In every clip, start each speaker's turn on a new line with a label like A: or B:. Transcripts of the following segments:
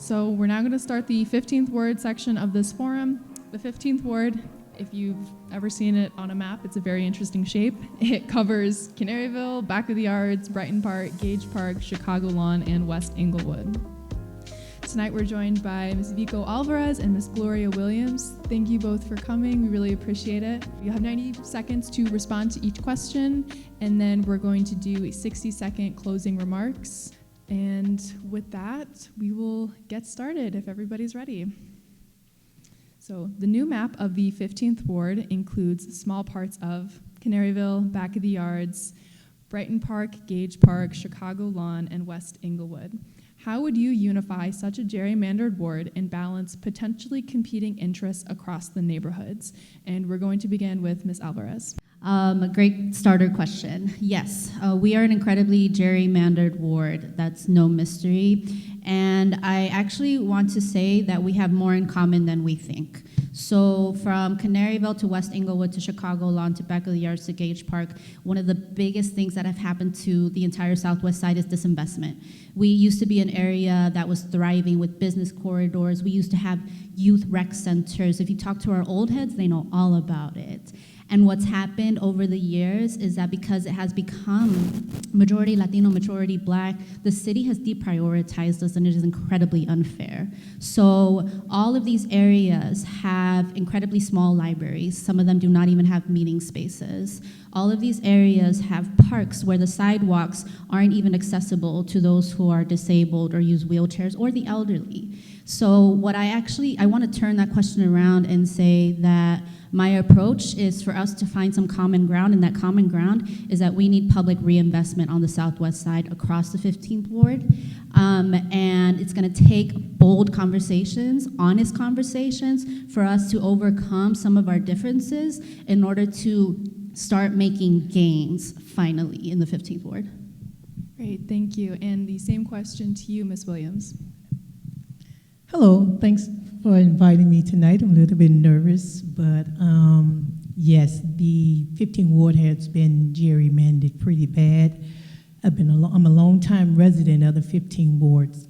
A: So we're now going to start the 15th ward section of this forum. The 15th ward, if you've ever seen it on a map, it's a very interesting shape. It covers Canaryville, Back of the Yards, Brighton Park, Gage Park, Chicago Lawn, and West Englewood. Tonight we're joined by Ms. Vicko Alvarez and Ms. Gloria Williams. Thank you both for coming. We really appreciate it. You have 90 seconds to respond to each question, and then we're going to do a 60-second closing remarks. And with that, we will get started if everybody's ready. So the new map of the 15th ward includes small parts of Canaryville, Back of the Yards, Brighton Park, Gage Park, Chicago Lawn, and West Englewood. How would you unify such a gerrymandered ward and balance potentially competing interests across the neighborhoods? And we're going to begin with Ms. Alvarez.
B: A great starter question. Yes, we are an incredibly gerrymandered ward. That's no mystery. And I actually want to say that we have more in common than we think. So from Canaryville to West Englewood to Chicago Lawn to Back of the Yards to Gage Park, one of the biggest things that have happened to the entire Southwest side is disinvestment. We used to be an area that was thriving with business corridors. We used to have youth rec centers. If you talk to our old heads, they know all about it. And what's happened over the years is that because it has become majority Latino, majority Black, the city has deprioritized us, and it is incredibly unfair. So all of these areas have incredibly small libraries. Some of them do not even have meeting spaces. All of these areas have parks where the sidewalks aren't even accessible to those who are disabled or use wheelchairs or the elderly. So what I want to turn that question around and say that my approach is for us to find some common ground, and that common ground is that we need public reinvestment on the Southwest side across the 15th ward. And it's going to take bold conversations, honest conversations, for us to overcome some of our differences in order to start making gains, finally, in the 15th ward.
A: Great, thank you. And the same question to you, Ms. Williams.
C: Hello, thanks for inviting me tonight. I'm a little bit nervous, but yes, the 15th ward has been gerrymandered pretty bad. I'm a long-time resident of the 15 wards,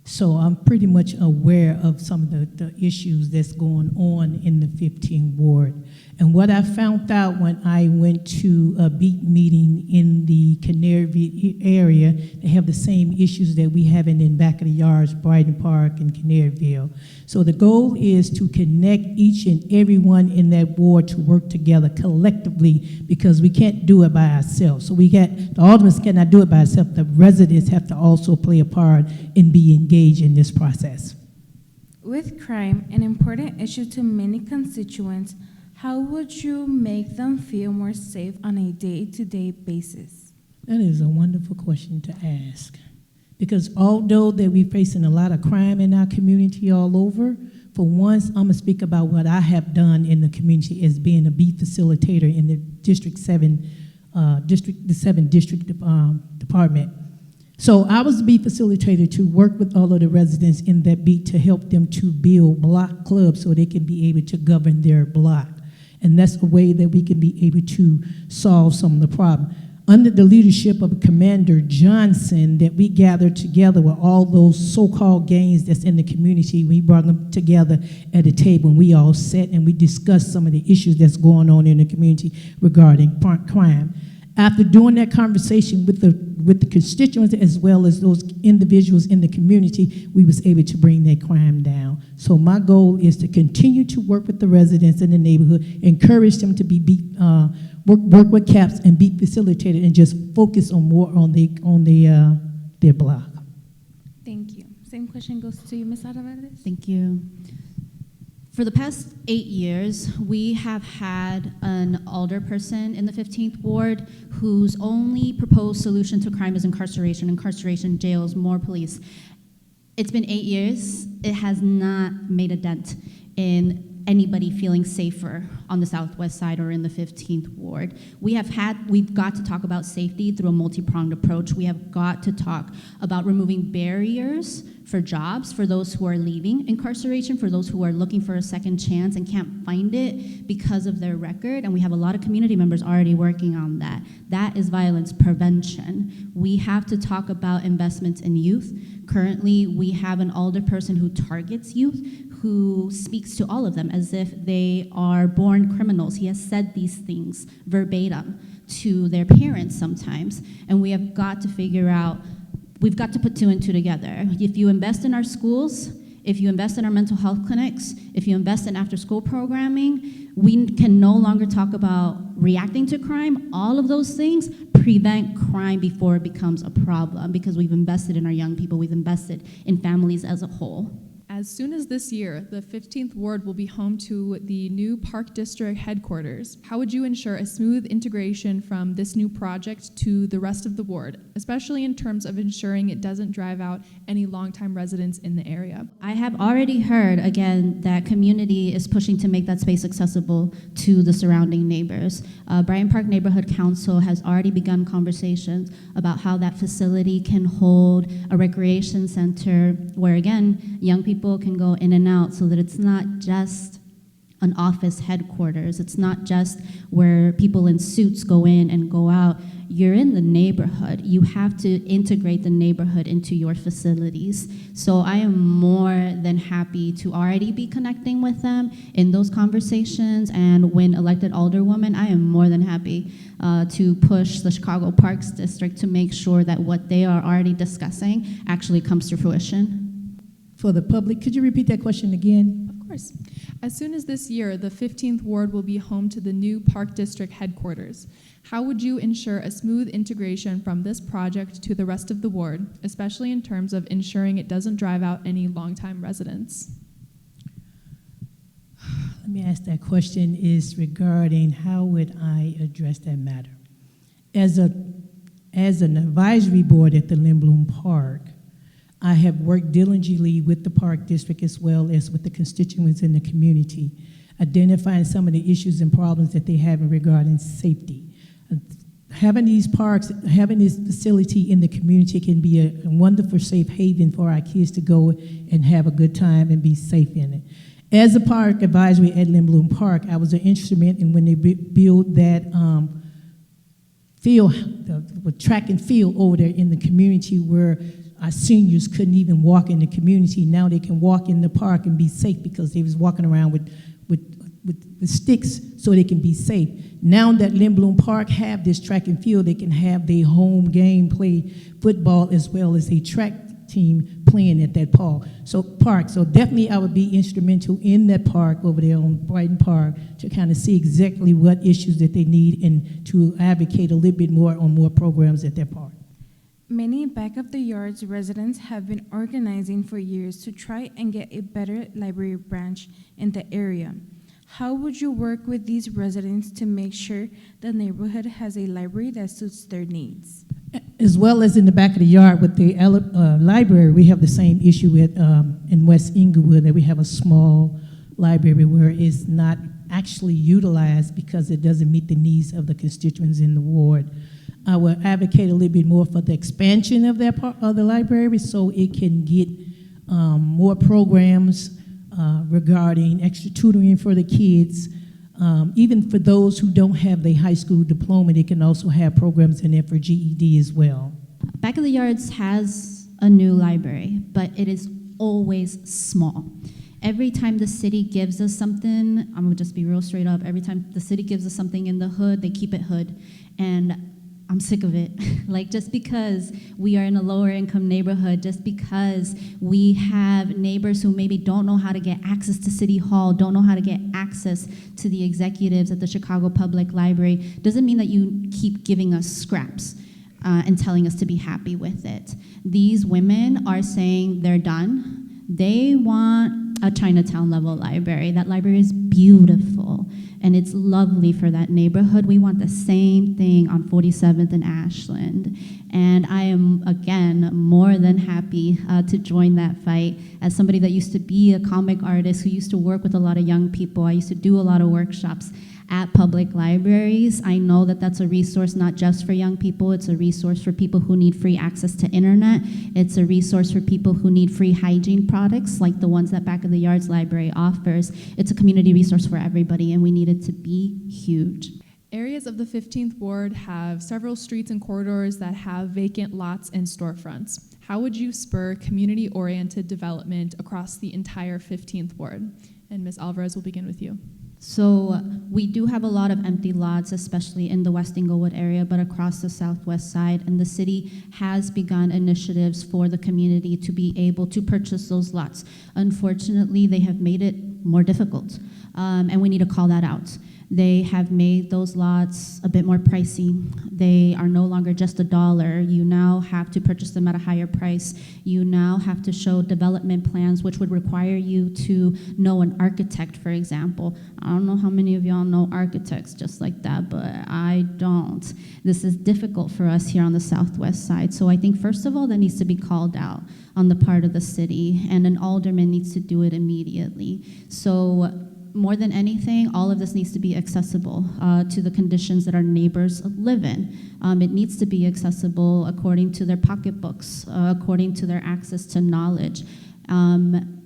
C: so I'm pretty much aware of some of the issues that's going on in the 15th ward. And what I found out when I went to a beat meeting in the Canaryville area, they have the same issues that we have in Back of the Yards, Brighton Park, and Canaryville. So the goal is to connect each and everyone in that ward to work together collectively, because we can't do it by ourselves. So the aldermen cannot do it by ourselves. The residents have to also play a part and be engaged in this process.
D: With crime, an important issue to many constituents, how would you make them feel more safe on a day-to-day basis?
C: That is a wonderful question to ask. Because although that we're facing a lot of crime in our community all over, for once, I'm gonna speak about what I have done in the community as being a beat facilitator in the District 7 district department. So I was the beat facilitator to work with all of the residents in that beat to help them to build block clubs so they can be able to govern their block. And that's a way that we can be able to solve some of the problem. Under the leadership of Commander Johnson, that we gathered together with all those so-called gangs that's in the community, we brought them together at a table, and we all sat and we discussed some of the issues that's going on in the community regarding crime. After doing that conversation with the constituents as well as those individuals in the community, we was able to bring that crime down. So my goal is to continue to work with the residents in the neighborhood, encourage them to be work with CAPS and be facilitated, and just focus on more on their block.
D: Thank you. Same question goes to you, Ms. Alvarez.
B: Thank you. For the past 8 years, we have had an alderperson in the 15th ward whose only proposed solution to crime is incarceration, jails, more police. It's been 8 years. It has not made a dent in anybody feeling safer on the Southwest side or in the 15th ward. We've got to talk about safety through a multi-pronged approach. We have got to talk about removing barriers for jobs, for those who are leaving incarceration, for those who are looking for a second chance and can't find it because of their record. And we have a lot of community members already working on that. That is violence prevention. We have to talk about investments in youth. Currently, we have an alderperson who targets youth, who speaks to all of them as if they are born criminals. He has said these things verbatim to their parents sometimes, and we have got to figure out, we've got to put two and two together. If you invest in our schools, if you invest in our mental health clinics, if you invest in after-school programming, we can no longer talk about reacting to crime. All of those things prevent crime before it becomes a problem, because we've invested in our young people, we've invested in families as a whole.
A: As soon as this year, the 15th Ward will be home to the new Park District headquarters. How would you ensure a smooth integration from this new project to the rest of the ward, especially in terms of ensuring it doesn't drive out any longtime residents in the area?
B: I have already heard, again, that community is pushing to make that space accessible to the surrounding neighbors. Bryant Park Neighborhood Council has already begun conversations about how that facility can hold a recreation center where, again, young people can go in and out, so that it's not just an office headquarters. It's not just where people in suits go in and go out. You're in the neighborhood. You have to integrate the neighborhood into your facilities. So I am more than happy to already be connecting with them in those conversations. And when elected alderwoman, I am more than happy to push the Chicago Parks District to make sure that what they are already discussing actually comes to fruition.
C: For the public, could you repeat that question again?
A: Of course. As soon as this year, the 15th Ward will be home to the new Park District headquarters. How would you ensure a smooth integration from this project to the rest of the ward, especially in terms of ensuring it doesn't drive out any longtime residents?
C: Let me ask that question is regarding how would I address that matter. As an advisory board at the Lindblom Park, I have worked diligently with the Park District as well as with the constituents in the community, identifying some of the issues and problems that they have regarding safety. Having these parks, having this facility in the community can be a wonderful safe haven for our kids to go and have a good time and be safe in it. As a park advisory at Lindblom Park, I was an instrument in when they built that field, the track and field over there in the community where our seniors couldn't even walk in the community. Now they can walk in the park and be safe because they was walking around with sticks so they can be safe. Now that Lindblom Park have this track and field, they can have their home game, play football as well as a track team playing at that park. So definitely I would be instrumental in that park over there on Brighton Park to kind of see exactly what issues that they need and to advocate a little bit more on more programs at their park.
D: Many back of the yards residents have been organizing for years to try and get a better library branch in the area. How would you work with these residents to make sure the neighborhood has a library that suits their needs?
C: As well as in the back of the yard with the library, we have the same issue with in West Inglewood, that we have a small library where it's not actually utilized because it doesn't meet the needs of the constituents in the ward. I will advocate a little bit more for the expansion of that part of the library so it can get more programs regarding extra tutoring for the kids. Even for those who don't have the high school diploma, they can also have programs in there for GED as well.
B: Back of the Yards has a new library, but it is always small. Every time the city gives us something, I'm gonna just be real straight up, every time the city gives us something in the hood, they keep it hood. And I'm sick of it. Like, just because we are in a lower income neighborhood, just because we have neighbors who maybe don't know how to get access to City Hall, don't know how to get access to the executives at the Chicago Public Library, doesn't mean that you keep giving us scraps and telling us to be happy with it. These women are saying they're done. They want a Chinatown level library. That library is beautiful and it's lovely for that neighborhood. We want the same thing on 47th and Ashland. And I am, again, more than happy to join that fight. As somebody that used to be a comic artist who used to work with a lot of young people, I used to do a lot of workshops at public libraries. I know that that's a resource not just for young people, it's a resource for people who need free access to internet. It's a resource for people who need free hygiene products like the ones that Back of the Yards Library offers. It's a community resource for everybody, and we need it to be huge.
A: Areas of the 15th Ward have several streets and corridors that have vacant lots and storefronts. How would you spur community-oriented development across the entire 15th Ward? And Ms. Alvarez will begin with you.
B: So we do have a lot of empty lots, especially in the West Englewood area, but across the southwest side. And the city has begun initiatives for the community to be able to purchase those lots. Unfortunately, they have made it more difficult, and we need to call that out. They have made those lots a bit more pricey. They are no longer just $1. You now have to purchase them at a higher price. You now have to show development plans, which would require you to know an architect, for example. I don't know how many of y'all know architects just like that, but I don't. This is difficult for us here on the southwest side. So I think, first of all, that needs to be called out on the part of the city, and an alderman needs to do it immediately. So more than anything, all of this needs to be accessible to the conditions that our neighbors live in. It needs to be accessible according to their pocketbooks, according to their access to knowledge. And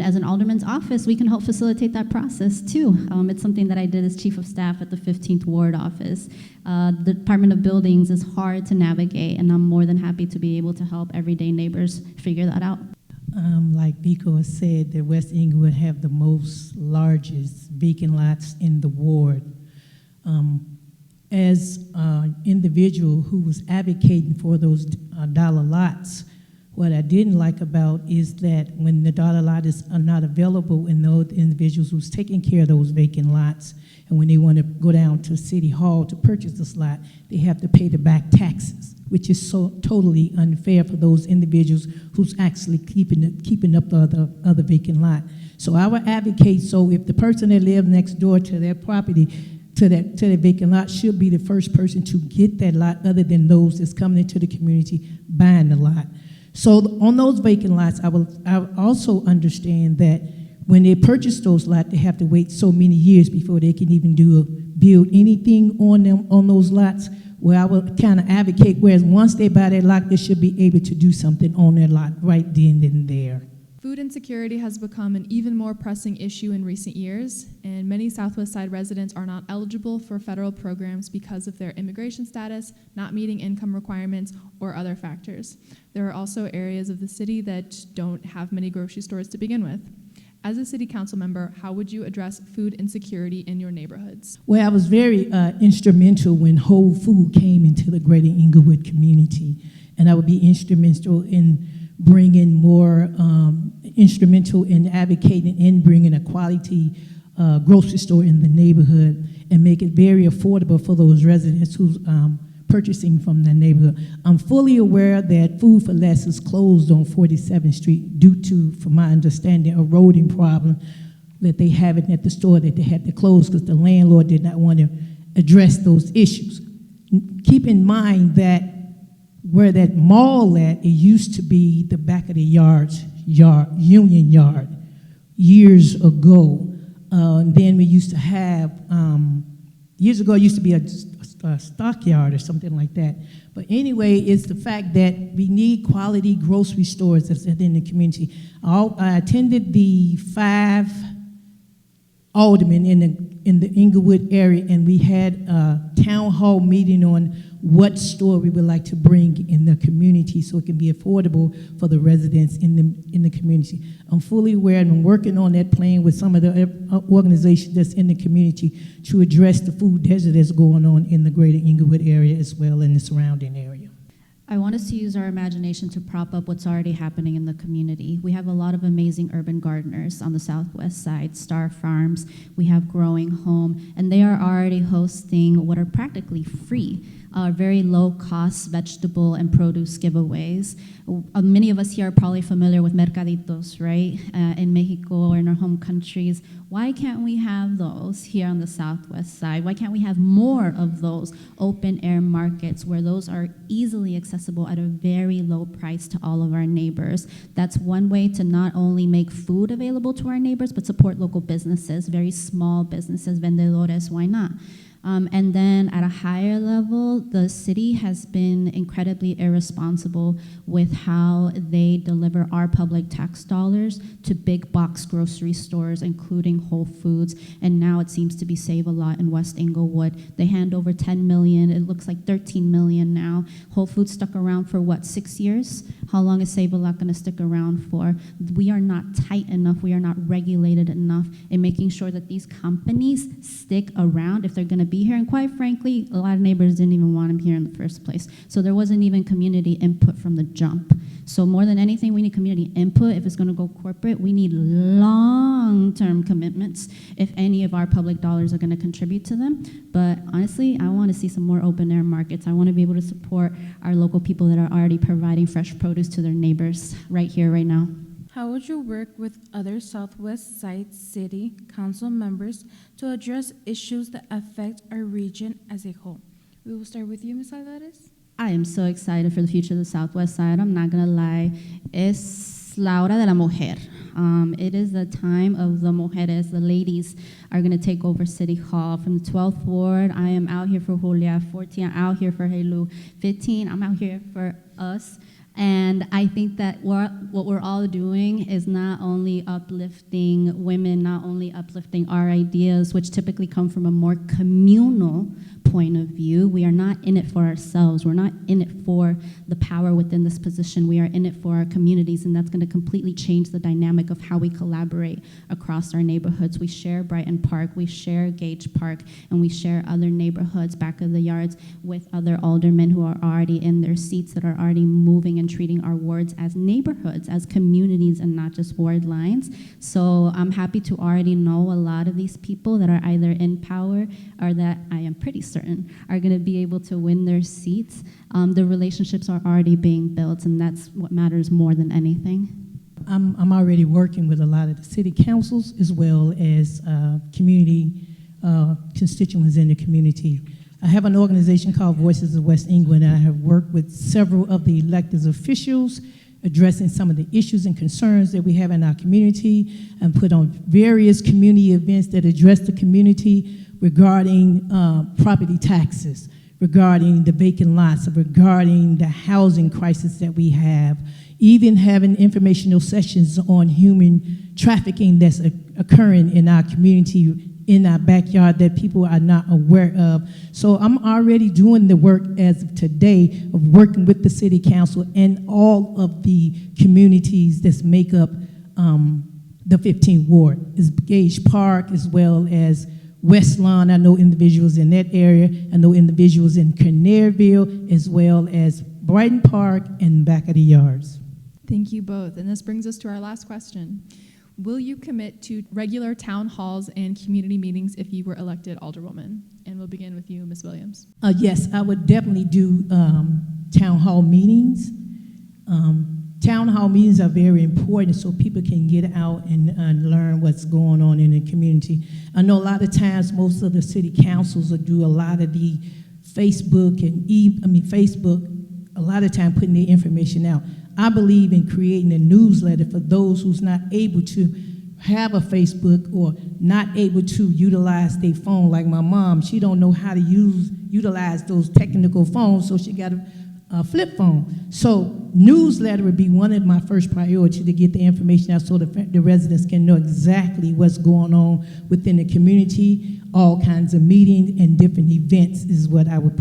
B: as an alderman's office, we can help facilitate that process too. It's something that I did as chief of staff at the 15th Ward office. The Department of Buildings is hard to navigate, and I'm more than happy to be able to help everyday neighbors figure that out.
C: Like Vicko has said, that West Englewood have the largest vacant lots in the ward. As an individual who was advocating for those dollar lots, what I didn't like about is that when the dollar lots are not available, and those individuals who's taking care of those vacant lots, and when they want to go down to City Hall to purchase this lot, they have to pay the back taxes, which is so totally unfair for those individuals who's actually keeping up the other vacant lot. So I would advocate, so if the person that lives next door to their property, to that vacant lot, should be the first person to get that lot, other than those that's coming into the community buying the lot. So on those vacant lots, I will also understand that when they purchase those lots, they have to wait so many years before they can even build anything on them, on those lots. Where I would kind of advocate, whereas once they buy that lot, they should be able to do something on their lot right then and there.
A: Food insecurity has become an even more pressing issue in recent years, and many Southwest Side residents are not eligible for federal programs because of their immigration status, not meeting income requirements, or other factors. There are also areas of the city that don't have many grocery stores to begin with. As a city council member, how would you address food insecurity in your neighborhoods?
C: Well, I was very instrumental when Whole Food came into the greater Englewood community, and I would be instrumental in bringing more, instrumental in advocating and bringing a quality grocery store in the neighborhood, and make it very affordable for those residents who's purchasing from the neighborhood. I'm fully aware that Food for Less is closed on 47th Street due to, from my understanding, a eroding problem that they have it at the store that they had to close because the landlord did not want to address those issues. Keep in mind that where that mall at, it used to be the Back of the Yards Union Yard years ago. And then we used to have, years ago it used to be a stockyard or something like that. But anyway, it's the fact that we need quality grocery stores that's in the community. I attended the 5 aldermen in the Englewood area, and we had a town hall meeting on what store we would like to bring in the community so it can be affordable for the residents in the community. I'm fully aware, and I'm working on that plan with some of the organizations that's in the community to address the food desert that's going on in the greater Englewood area as well in the surrounding area.
B: I want us to use our imagination to prop up what's already happening in the community. We have a lot of amazing urban gardeners on the southwest side, Star Farms, we have Growing Home, and they are already hosting what are practically free are very low-cost vegetable and produce giveaways. Many of us here are probably familiar with mercaditos, right, in Mexico or in our home countries. Why can't we have those here on the southwest side? Why can't we have more of those open-air markets where those are easily accessible at a very low price to all of our neighbors? That's one way to not only make food available to our neighbors, but support local businesses, very small businesses, vendedores, why not? And then at a higher level, the city has been incredibly irresponsible with how they deliver our public tax dollars to big box grocery stores, including Whole Foods. And now it seems to be Save a Lot in West Inglewood. They hand over 10 million. It looks like 13 million now. Whole Foods stuck around for what, 6 years? How long is Save a Lot going to stick around for? We are not tight enough. We are not regulated enough in making sure that these companies stick around if they're going to be here. And quite frankly, a lot of neighbors didn't even want them here in the first place. So there wasn't even community input from the jump. So more than anything, we need community input. If it's going to go corporate, we need long-term commitments if any of our public dollars are going to contribute to them. But honestly, I want to see some more open-air markets. I want to be able to support our local people that are already providing fresh produce to their neighbors right here, right now.
D: How would you work with other Southwest Side City Council members to address issues that affect our region as a whole? We will start with you, Ms. Alvarez.
B: I am so excited for the future of the Southwest Side. I'm not going to lie. Es la hora de la mujer. It is the time of the mujeres. The ladies are going to take over City Hall. From the 12th Ward, I am out here for Julia. 14, I'm out here for Helu. 15, I'm out here for us. And I think that what we're all doing is not only uplifting women, not only uplifting our ideas, which typically come from a more communal point of view. We are not in it for ourselves. We're not in it for the power within this position. We are in it for our communities, and that's going to completely change the dynamic of how we collaborate across our neighborhoods. We share Brighton Park, we share Gage Park, and we share other neighborhoods, back of the yards, with other aldermen who are already in their seats, that are already moving and treating our wards as neighborhoods, as communities, and not just ward lines. So I'm happy to already know a lot of these people that are either in power or that I am pretty certain are going to be able to win their seats. The relationships are already being built, and that's what matters more than anything.
C: I'm already working with a lot of the city councils as well as community constituents in the community. I have an organization called Voices of West England, and I have worked with several of the elected officials addressing some of the issues and concerns that we have in our community, and put on various community events that address the community regarding property taxes, regarding the vacant lots, regarding the housing crisis that we have, even having informational sessions on human trafficking that's occurring in our community, in our backyard, that people are not aware of. So I'm already doing the work as of today of working with the city council and all of the communities that make up the 15th Ward. It's Gage Park as well as West Lawn. I know individuals in that area. I know individuals in Canaryville as well as Brighton Park and back of the yards.
A: Thank you both. And this brings us to our last question. Will you commit to regular town halls and community meetings if you were elected alderwoman? And we'll begin with you, Ms. Williams.
C: Yes, I would definitely do town hall meetings. Town hall meetings are very important so people can get out and learn what's going on in the community. I know a lot of times most of the city councils will do a lot of the Facebook a lot of time putting the information out. I believe in creating a newsletter for those who's not able to have a Facebook or not able to utilize their phone. Like my mom, she don't know how to utilize those technical phones, so she got a flip phone. So newsletter would be one of my first priorities, to get the information out so the residents can know exactly what's going on within the community. All kinds of meetings and different events is what I would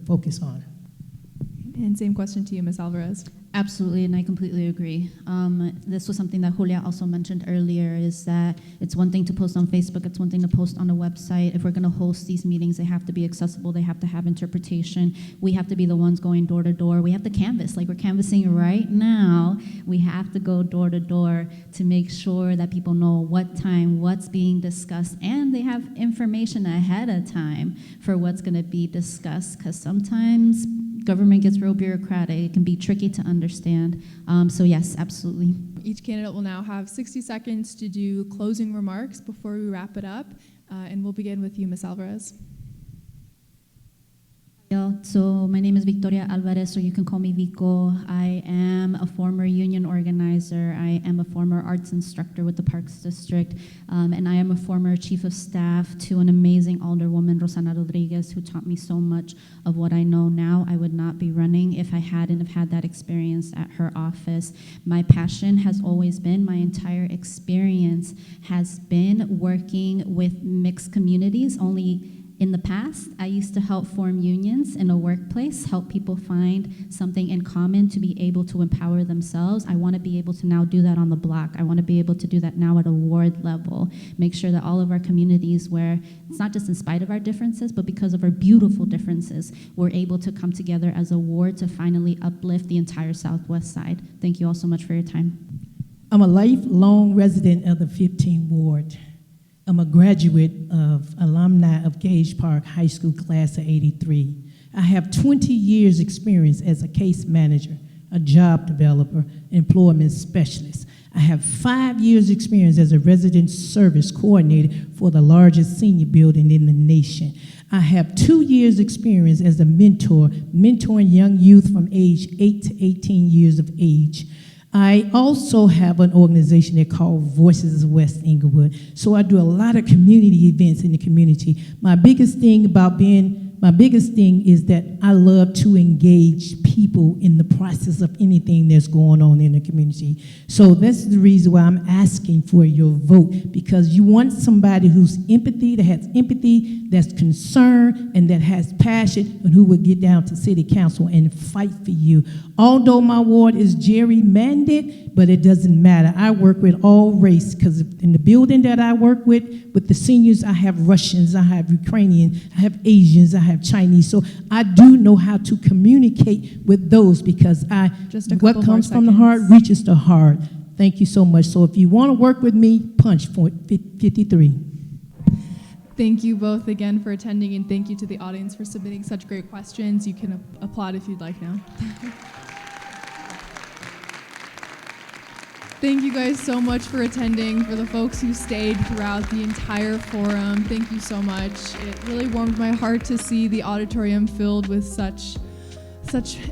C: focus on.
A: And same question to you, Ms. Alvarez.
B: Absolutely, and I completely agree. This was something that Julia also mentioned earlier, is that it's one thing to post on Facebook, it's one thing to post on a website. If we're going to host these meetings, they have to be accessible, they have to have interpretation. We have to be the ones going door to door. We have to canvass, like we're canvassing right now. We have to go door to door to make sure that people know what time, what's being discussed, and they have information ahead of time for what's going to be discussed, because sometimes government gets real bureaucratic. It can be tricky to understand. So yes, absolutely.
A: Each candidate will now have 60 seconds to do closing remarks before we wrap it up. And we'll begin with you, Ms. Alvarez.
B: So my name is Victoria Alvarez, or you can call me Vicko. I am a former union organizer. I am a former arts instructor with the Parks District. And I am a former chief of staff to an amazing alderwoman, Rosana Rodriguez, who taught me so much of what I know now. I would not be running if I hadn't have had that experience at her office. My passion has always been, my entire experience has been working with mixed communities. Only in the past, I used to help form unions in a workplace, help people find something in common to be able to empower themselves. I want to be able to now do that on the block. I want to be able to do that now at a ward level. Make sure that all of our communities, where it's not just in spite of our differences, but because of our beautiful differences, we're able to come together as a ward to finally uplift the entire Southwest side. Thank you all so much for your time.
C: I'm a lifelong resident of the 15th Ward. I'm a graduate of alumni of Gage Park High School class of 83. I have 20 years experience as a case manager, a job developer, employment specialist. I have 5 years experience as a resident service coordinator for the largest senior building in the nation. I have 2 years experience as a mentor, mentoring young youth from age 8 to 18 years of age. I also have an organization they call Voices of West Inglewood. So I do a lot of community events in the community. My biggest thing is that I love to engage people in the process of anything that's going on in the community. So that's the reason why I'm asking for your vote, because you want somebody who's empathy, that has empathy, that's concerned, and that has passion, and who will get down to city council and fight for you. Although my ward is gerrymandered, but it doesn't matter. I work with all race, because in the building that I work with the seniors, I have Russians, I have Ukrainian, I have Asians, I have Chinese. So I do know how to communicate with those, because what comes from the heart reaches the heart. Thank you so much. So if you want to work with me, punch for 53.
A: Thank you both again for attending, and thank you to the audience for submitting such great questions. You can applaud if you'd like now. Thank you guys so much for attending. For the folks who stayed throughout the entire forum, thank you so much. It really warmed my heart to see the auditorium filled with such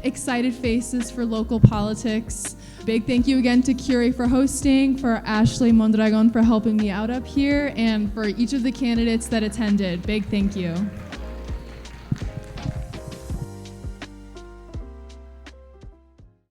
A: excited faces for local politics. Big thank you again to Curie for hosting, for Ashley Mondragon for helping me out up here, and for each of the candidates that attended. Big thank you.